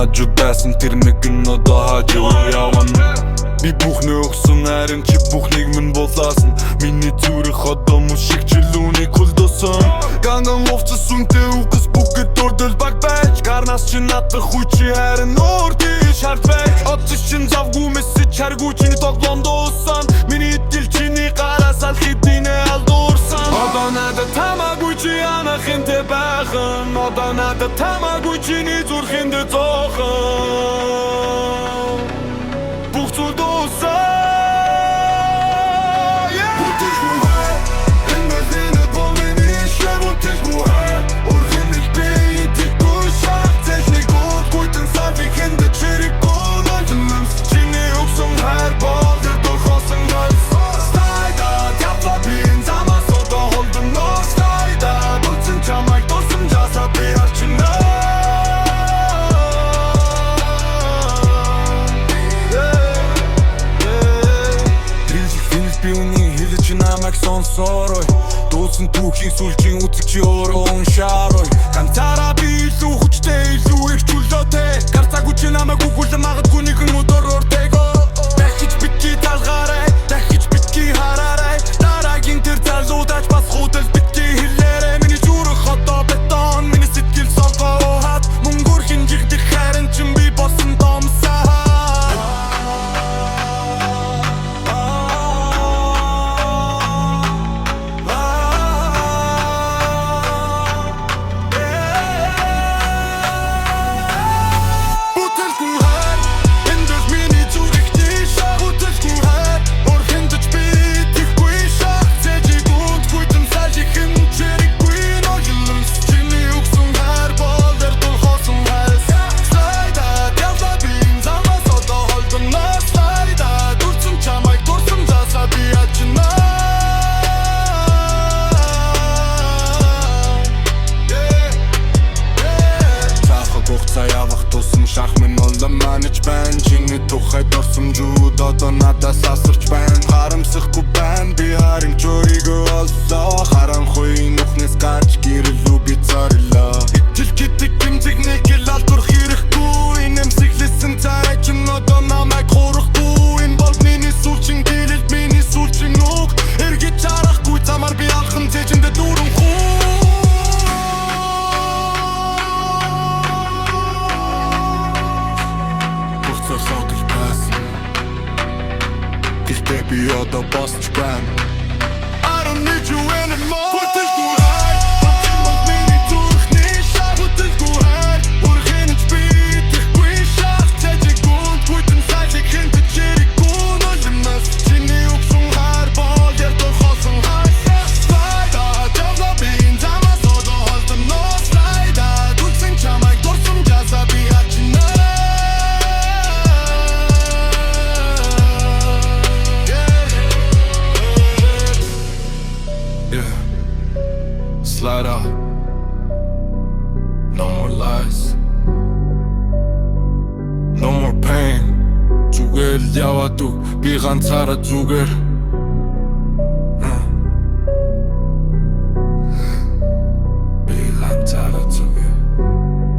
хажуу байсан тэр нэг нь одоо хажуу явна. Би бүхнээ өгсөн харин чи бүхнийг минь булаасан. Миний зүрх одоо мөн шиг чилүүнийг хүлдөөсөн. Ганган ловцос үнтэй үгс бүгд дурдэл баг байж. Гарнаас чи надах хуй чи харин өөр тийш харт байж. Отсоч чин завгүй мессеж харгүй чиний тоглоомд уусан. Миний дил чиний гараас аль хэдийнэ алдуурсан. Одоо надад тамаагүй чи анахынтэй байхан. Одоо надад тамаагүй чиний зүрхэнд зоохон. Бүх зүйл дууссан. Сонсорой дуусан түүхийн сүлжийн үзэг чи өөрөө уншаарой. Ганцаараа би илүү хүчтэй илүү их чөлөөтэй. Гарцаагүй чи намайг үгүүлэн магадгүй нэгэн өдөр өртэйгөө. Дахиж битгий талгаарай, дахиж битгий хараарай. Дараагийн тэр залуудаач бас худал битгий хэлээрэй. Миний зүрх одоо бетон, миний сэтгэл солгоо хат. Мөнгөр хинжигдэх харин чин би болсон домсаа. Шахмын олон манаж байна. Чиний тухай дурсамжууд одоо надаас асарч байна. Харамсахгүй байна би харин чөрийгөө олсоо. Харанхуй нүхнээс гарч гэрэлүү би царилаа. Ичил гэдэг гимзэгнийг ил алдурах хэрэггүй. Нэмсэглэсэн царай чин одоо намайг хурахгүй. Энэ бол миний сүүлчин гэрэлд миний сүүлчин үг. Эргэж харахгүй замаар би алхан цэжиндэ дүүрэн хүү. Baby, you're the boss man. I don't need you anymore. What is good? Wat mini terug niet. Wat is goed? Morgen het speed. Ik weet zag dat je goed. Goed en zei ik in de cherry koen. Als je mes, Ginny op zo'n haarbal. Je hebt toch al zo'n haar. Slijda, jazza bin, zama zo de holte no. Slijda, doet zijn chama, ik door zo'n jazza bi hachina. Slide out. No more lies. No more pain. Зүгээр л яваад үг би ганцаараа зүгээр.